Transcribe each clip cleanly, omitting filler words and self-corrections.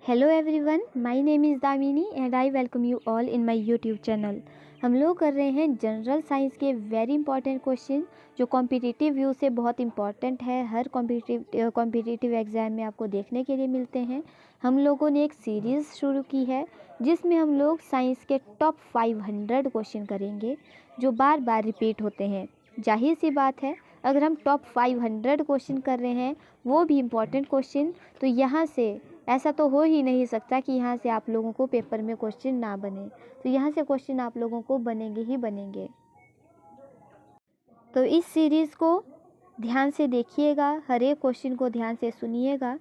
Hello everyone, my name is Damini and I welcome you all in my YouTube channel. हम लोग कर रहे हैं जनरल साइंस के वेरी इंपॉर्टेंट क्वेश्चन जो कॉम्पिटिटिव व्यू से बहुत इंपॉर्टेंट है। हर कॉम्पिटिटिव एग्ज़ाम में आपको देखने के लिए मिलते हैं। हम लोगों ने एक सीरीज़ शुरू की है जिसमें हम लोग साइंस के टॉप 500 क्वेश्चन करेंगे जो बार बार रिपीट होते हैं। जाहिर सी बात है, अगर हम टॉप 500 क्वेश्चन कर रहे हैं वो भी इम्पॉर्टेंट क्वेश्चन, तो यहाँ से ऐसा तो हो ही नहीं सकता कि यहाँ से आप लोगों को पेपर में क्वेश्चन ना बने। तो यहाँ से क्वेश्चन आप लोगों को बनेंगे ही बनेंगे। तो इस सीरीज़ को ध्यान से देखिएगा, हर एक क्वेश्चन को ध्यान से सुनिएगा।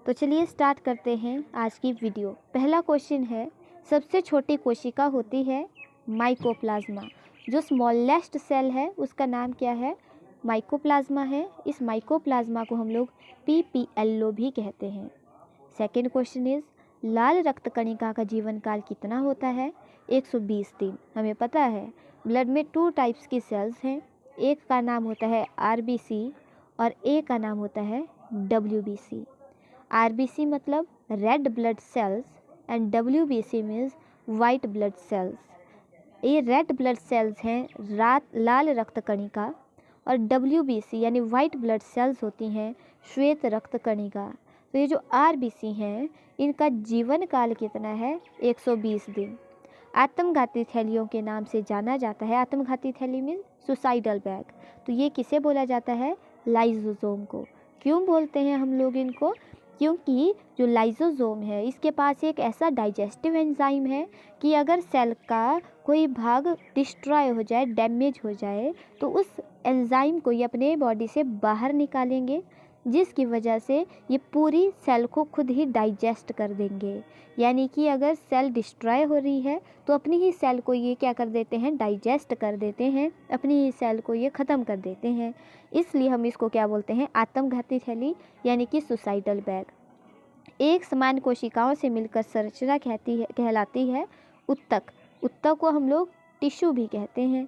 तो चलिए स्टार्ट करते हैं आज की वीडियो। पहला क्वेश्चन है, सबसे छोटी कोशिका होती है माइकोप्लाज्मा। जो स्मॉलेस्ट सेल है उसका नाम क्या है? माइकोप्लाज्मा है। इस माइकोप्लाज्मा को हम लोग PPLO भी कहते हैं। सेकेंड क्वेश्चन इज, लाल रक्त कणिका का जीवन काल कितना होता है? 120 दिन। हमें पता है ब्लड में 2 टाइप्स की सेल्स हैं, एक का नाम होता है RBC और एक का नाम होता है WBC। RBC मतलब red blood cells and WBC means white blood cells. ये रेड ब्लड सेल्स हैं लाल रक्त कणिका, और WBC यानी वाइट ब्लड सेल्स होती हैं श्वेत रक्त कणिका। तो ये जो RBC हैं इनका जीवन काल कितना है? 120 दिन। आत्मघाती थैलियों के नाम से जाना जाता है। आत्मघाती थैली मीन सुसाइडल बैग। तो ये किसे बोला जाता है? लाइसोसोम को। क्यों बोलते हैं हम लोग इनको? क्योंकि जो लाइसोसोम है इसके पास एक ऐसा डाइजेस्टिव एंजाइम है कि अगर सेल का कोई भाग डिस्ट्रॉय हो जाए, डैमेज हो जाए, तो उस एंजाइम को ये अपने बॉडी से बाहर निकालेंगे, जिसकी वजह से ये पूरी सेल को खुद ही डाइजेस्ट कर देंगे। यानी कि अगर सेल डिस्ट्रॉय हो रही है तो अपनी ही सेल को ये क्या कर देते हैं? डाइजेस्ट कर देते हैं, अपनी ही सेल को ये ख़त्म कर देते हैं। इसलिए हम इसको क्या बोलते हैं? आत्मघाती थैली यानी कि सुसाइडल बैग। एक समान कोशिकाओं से मिलकर संरचना कहलाती है उत्तक। उत्तक को हम लोग टिश्यू भी कहते हैं।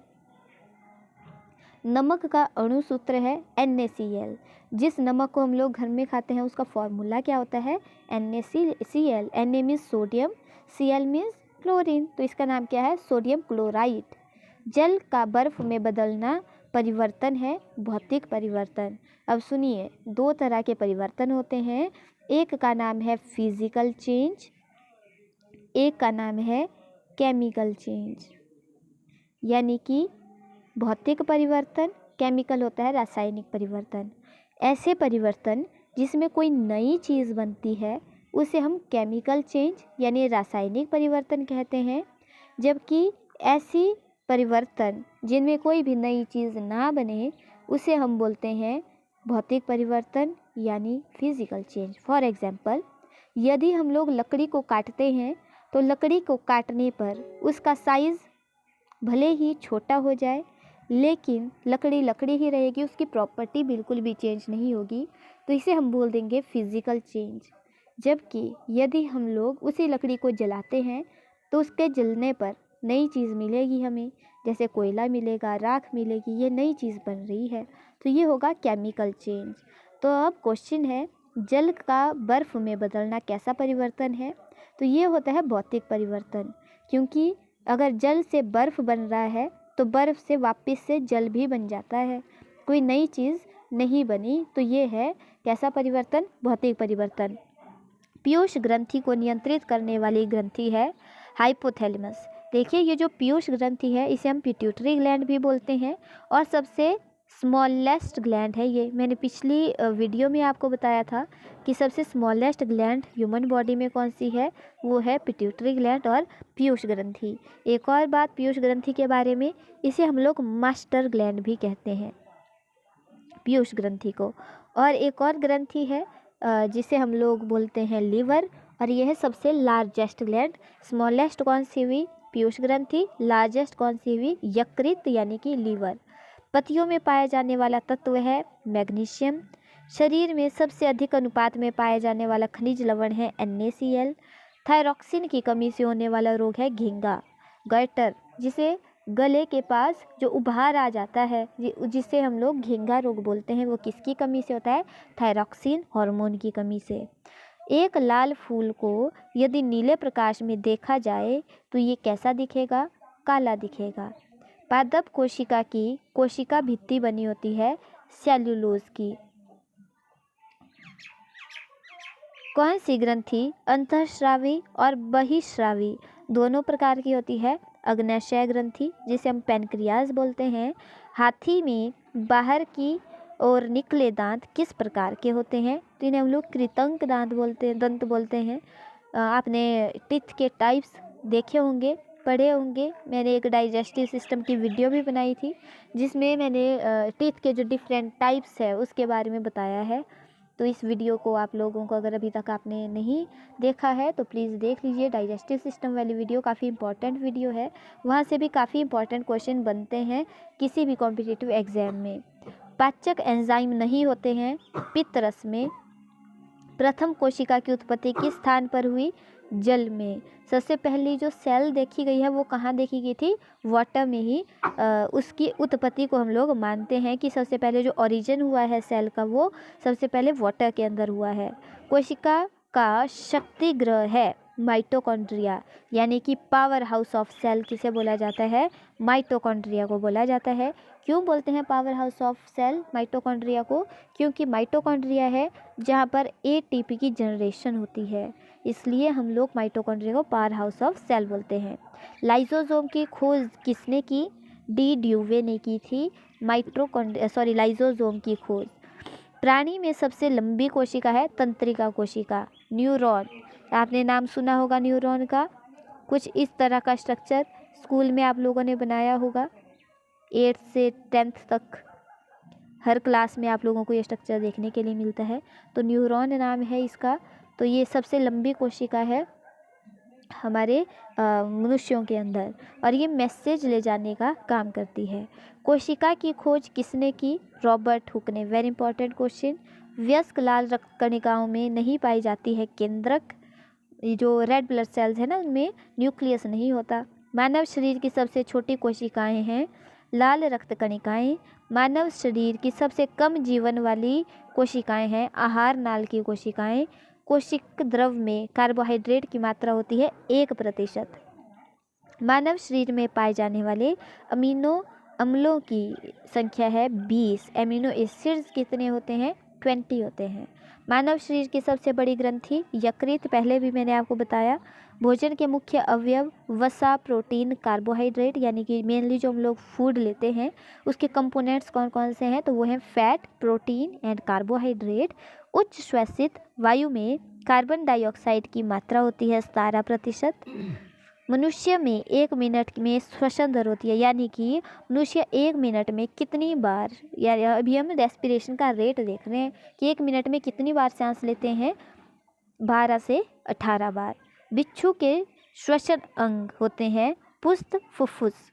नमक का अणु सूत्र है NaCl। जिस नमक को हम लोग घर में खाते हैं उसका फॉर्मूला क्या होता है? NaCl। Na means sodium, Cl means chlorine, तो इसका नाम क्या है? Sodium chloride. जल का बर्फ में बदलना परिवर्तन है भौतिक परिवर्तन। अब सुनिए, 2 तरह के परिवर्तन होते हैं। एक का नाम है फिजिकल चेंज, एक का नाम है केमिकल चेंज। यानी कि भौतिक परिवर्तन, केमिकल होता है रासायनिक परिवर्तन। ऐसे परिवर्तन जिसमें कोई नई चीज़ बनती है उसे हम केमिकल चेंज यानी रासायनिक परिवर्तन कहते हैं, जबकि ऐसी परिवर्तन जिनमें कोई भी नई चीज़ ना बने उसे हम बोलते हैं भौतिक परिवर्तन यानी फिजिकल चेंज। फॉर एग्जाम्पल, यदि हम लोग लकड़ी को काटते हैं तो लकड़ी को काटने पर उसका साइज़ भले ही छोटा हो जाए लेकिन लकड़ी लकड़ी ही रहेगी, उसकी प्रॉपर्टी बिल्कुल भी चेंज नहीं होगी, तो इसे हम बोल देंगे फिजिकल चेंज। जबकि यदि हम लोग उसी लकड़ी को जलाते हैं तो उसके जलने पर नई चीज़ मिलेगी हमें, जैसे कोयला मिलेगा, राख मिलेगी, ये नई चीज़ बन रही है, तो ये होगा केमिकल चेंज। तो अब क्वेश्चन है, जल का बर्फ़ में बदलना कैसा परिवर्तन है? तो ये होता है भौतिक परिवर्तन, क्योंकि अगर जल से बर्फ़ बन रहा है तो बर्फ़ से वापस से जल भी बन जाता है, कोई नई चीज़ नहीं बनी। तो ये है कैसा परिवर्तन? भौतिक परिवर्तन। पीयूष ग्रंथि को नियंत्रित करने वाली ग्रंथि है हाइपोथैलेमस। देखिए, ये जो पीयूष ग्रंथि है इसे हम पिट्यूटरी ग्लैंड भी बोलते हैं, और सबसे स्मॉलेस्ट ग्लैंड है ये। मैंने पिछली वीडियो में आपको बताया था कि सबसे स्मॉलेस्ट ग्लैंड ह्यूमन बॉडी में कौन सी है, वो है पिट्यूटरी ग्लैंड और पीयूष ग्रंथि। एक और बात पीयूष ग्रंथि के बारे में, इसे हम लोग मास्टर ग्लैंड भी कहते हैं पीयूष ग्रंथि को। और एक और ग्रंथि है जिसे हम लोग बोलते हैं लीवर, और यह है सबसे लार्जेस्ट ग्लैंड। स्मॉलेस्ट कौन सी हुई? पीयूष ग्रंथि। लार्जेस्ट कौन सी हुई? यकृत यानी कि लीवर। पत्तियों में पाया जाने वाला तत्व है मैग्नीशियम। शरीर में सबसे अधिक अनुपात में पाया जाने वाला खनिज लवण है NaCl। थायरॉक्सिन की कमी से होने वाला रोग है घिंगा, गॉइटर, जिसे गले के पास जो उभार आ जाता है जिसे हम लोग घिंगा रोग बोलते हैं, वो किसकी कमी से होता है? थायरॉक्सिन हार्मोन की कमी से। एक लाल फूल को यदि नीले प्रकाश में देखा जाए तो ये कैसा दिखेगा? काला दिखेगा। पादप कोशिका की कोशिका भित्ति बनी होती है सेल्यूलोज की। कौन सी ग्रंथि अंतःस्रावी और बहिःस्रावी दोनों प्रकार की होती है? अग्न्याशय ग्रंथि, जिसे हम पैनक्रियाज बोलते हैं। हाथी में बाहर की और निकले दांत किस प्रकार के होते हैं? तो इन्हें हम लोग कृतंक दंत बोलते हैं। आपने टीथ के टाइप्स देखे होंगे, पढ़े होंगे। मैंने एक डाइजेस्टिव सिस्टम की वीडियो भी बनाई थी जिसमें मैंने टीथ के जो डिफरेंट टाइप्स है उसके बारे में बताया है। तो इस वीडियो को आप लोगों को अगर अभी तक आपने नहीं देखा है तो प्लीज़ देख लीजिए। डाइजेस्टिव सिस्टम वाली वीडियो काफ़ी इंपॉर्टेंट वीडियो है, वहाँ से भी काफ़ी इंपॉर्टेंट क्वेश्चन बनते हैं किसी भी कॉम्पिटिटिव एग्जाम में। पाचक एंजाइम नहीं होते हैं पित्त रस में। प्रथम कोशिका की उत्पत्ति किस स्थान पर हुई? जल में। सबसे पहली जो सेल देखी गई है वो कहाँ देखी गई थी? वाटर में ही। उसकी उत्पत्ति को हम लोग मानते हैं कि सबसे पहले जो ओरिजिन हुआ है सेल का वो सबसे पहले वाटर के अंदर हुआ है। कोशिका का शक्ति ग्रह है माइटोकॉन्ड्रिया, यानी कि पावर हाउस ऑफ सेल किसे बोला जाता है? माइटोकॉन्ड्रिया को बोला जाता है। क्यों बोलते हैं power house of cell mitochondria को? क्योंकि माइटोकॉन्ड्रिया है जहाँ पर एटीपी की जनरेशन होती है, इसलिए हम लोग माइटोकॉन्ड्रिया को पावर हाउस ऑफ सेल बोलते हैं। लाइसोसोम की खोज किसने की? डी ड्यूवे ने की थी लाइसोसोम की खोज। प्राणी में सबसे लंबी कोशिका है तंत्रिका कोशिका। न्यूरॉन, आपने नाम सुना होगा न्यूरॉन का। कुछ इस तरह का स्ट्रक्चर स्कूल में आप लोगों ने बनाया होगा। 8th से 10th तक हर क्लास में आप लोगों को ये स्ट्रक्चर देखने के लिए मिलता है। तो न्यूरॉन नाम है इसका। तो ये सबसे लंबी कोशिका है हमारे मनुष्यों के अंदर, और ये मैसेज ले जाने का काम करती है। कोशिका की खोज किसने की? रॉबर्ट हुक ने। Very important question. वयस्क लाल रक्त कणिकाओं में नहीं पाई जाती है केंद्रक। ये जो रेड ब्लड सेल्स है ना उनमें न्यूक्लियस नहीं होता। मानव शरीर की सबसे छोटी कोशिकाएं हैं लाल रक्त कणिकाएं। मानव शरीर की सबसे कम जीवन वाली कोशिकाएं हैं आहार नाल की कोशिकाएं। कोशिक द्रव में कार्बोहाइड्रेट की मात्रा होती है 1%। मानव शरीर में पाए जाने वाले अमीनो अम्लों की संख्या है 20। एमिनो एसिड्स कितने होते हैं? 20 होते हैं। मानव शरीर की सबसे बड़ी ग्रंथि यकृत, पहले भी मैंने आपको बताया। भोजन के मुख्य अवयव वसा, प्रोटीन, कार्बोहाइड्रेट, यानी कि मेनली जो हम लोग फूड लेते हैं उसके कंपोनेंट्स कौन कौन से हैं? तो वो हैं फैट, प्रोटीन एंड कार्बोहाइड्रेट। उच्च श्वसित वायु में कार्बन डाइऑक्साइड की मात्रा होती है 17%। मनुष्य में 1 मिनट में श्वसन दर होती है, यानी कि मनुष्य 1 मिनट में कितनी बार, या अभी हम रेस्पिरेशन का रेट देख रहे हैं कि 1 मिनट में कितनी बार सांस लेते हैं? 12 से 18 बार। बिच्छू के श्वसन अंग होते हैं पुष्ट, फुफ्फुस।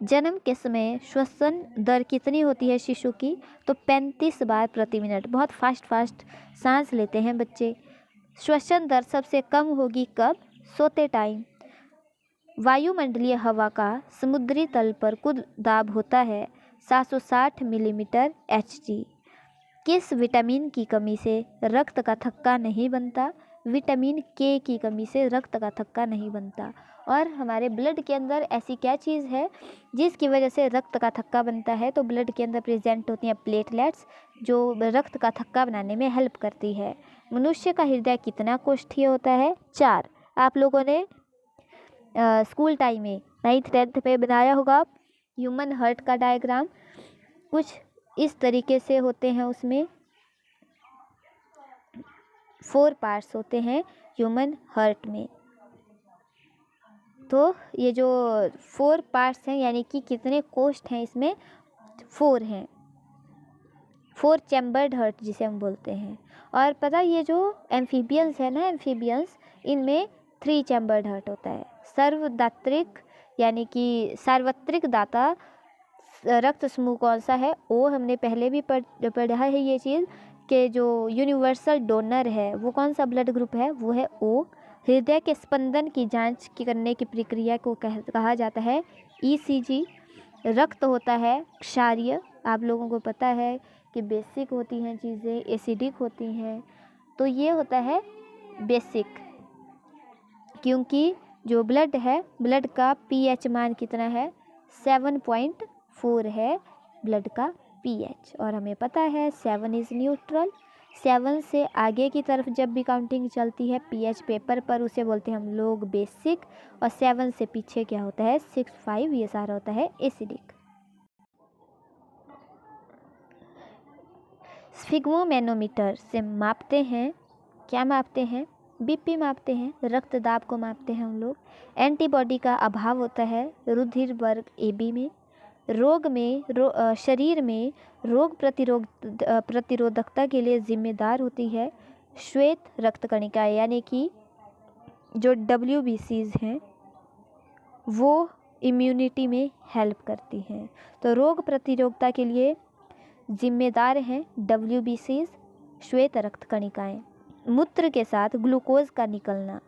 जन्म के समय श्वसन दर कितनी होती है शिशु की? तो 35 बार प्रति मिनट। बहुत फास्ट सांस लेते हैं बच्चे। श्वसन दर सबसे कम होगी कब? सोते टाइम। वायुमंडलीय हवा का समुद्री तल पर कुल दाब होता है 760 मिलीमीटर Hg। किस विटामिन की कमी से रक्त का थक्का नहीं बनता? विटामिन के की कमी से रक्त का थक्का नहीं बनता। और हमारे ब्लड के अंदर ऐसी क्या चीज़ है जिसकी वजह से रक्त का थक्का बनता है? तो ब्लड के अंदर प्रेजेंट होती हैं प्लेटलेट्स जो रक्त का थक्का बनाने में हेल्प करती है। मनुष्य का हृदय कितना कोष्ठीय होता है? 4। आप लोगों ने स्कूल टाइम में 9th 10th पे बनाया होगा ह्यूमन हार्ट का डायग्राम। कुछ इस तरीके से होते हैं, उसमें 4 पार्ट्स होते हैं ह्यूमन हार्ट में। तो ये जो 4 पार्ट्स हैं, यानी कि कितने कोष्ठ हैं इसमें? 4 हैं। 4 चैम्बर्ड हार्ट जिसे हम बोलते हैं। और पता ये जो एम्फीबियंस है ना, एम्फीबियंस, इनमें 3 चैम्बर्ड हार्ट होता है। सर्वदात्रिक, यानी कि सार्वत्रिक दाता रक्त समूह कौन सा है? ओ। हमने पहले भी पढ़ा है ये चीज़ कि जो यूनिवर्सल डोनर है वो कौन सा ब्लड ग्रुप है? वो है ओ। हृदय के स्पंदन की जांच करने की प्रक्रिया को कहा जाता है ECG। रक्त होता है क्षारीय। आप लोगों को पता है कि बेसिक होती हैं चीज़ें, एसिडिक होती हैं। तो ये होता है बेसिक, क्योंकि जो ब्लड है, ब्लड का पीएच मान कितना है, 7.4 है ब्लड का पीएच। और हमें पता है 7 इज़ न्यूट्रल। 7 से आगे की तरफ जब भी काउंटिंग चलती है पीएच पेपर पर, उसे बोलते हैं हम लोग बेसिक। और 7 से पीछे क्या होता है, 6, 5, ये सारा होता है एसिडिक। स्फिग्मोमैनोमीटर से मापते हैं, क्या मापते हैं, बीपी मापते हैं, रक्तदाब को मापते हैं हम लोग। एंटीबॉडी का अभाव होता है रुधिर वर्ग AB में। रोग में शरीर में रोग प्रतिरोधकता के लिए जिम्मेदार होती है श्वेत रक्त कणिकाएं, यानी कि जो WBCs हैं वो इम्यूनिटी में हेल्प करती हैं। तो रोग प्रतिरोधकता के लिए जिम्मेदार हैं WBCs, श्वेत रक्त कणिकाएं। मूत्र के साथ ग्लूकोज का निकलना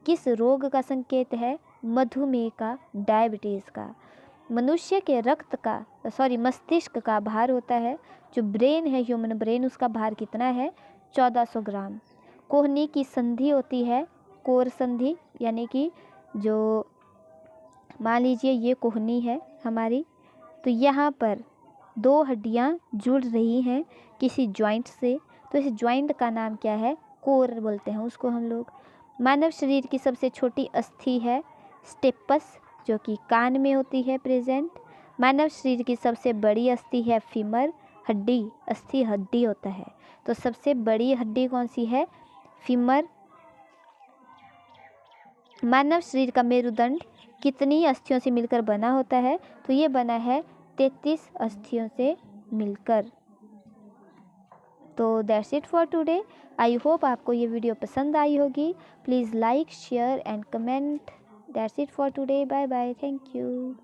किस रोग का संकेत है, मधुमेह का, डायबिटीज़ का। मनुष्य के मस्तिष्क का भार होता है, जो ब्रेन है, ह्यूमन ब्रेन, उसका भार कितना है, 1400 ग्राम। कोहनी की संधि होती है कोर संधि, यानी कि जो मान लीजिए ये कोहनी है हमारी, तो यहाँ पर 2 हड्डियाँ जुड़ रही हैं किसी जॉइंट से, तो इस जॉइंट का नाम क्या है, कोर बोलते हैं उसको हम लोग। मानव शरीर की सबसे छोटी अस्थि है स्टेपस, जो कि कान में होती है प्रेजेंट। मानव शरीर की सबसे बड़ी अस्थि है फीमर, हड्डी, अस्थि हड्डी होता है। तो सबसे बड़ी हड्डी कौन सी है, फीमर। मानव शरीर का मेरुदंड कितनी अस्थियों से मिलकर बना होता है, तो ये बना है 33 अस्थियों से मिलकर। तो that's it for today. I hope आपको ये वीडियो पसंद आई होगी। Please like, share and comment. That's it for today. Bye bye, thank you.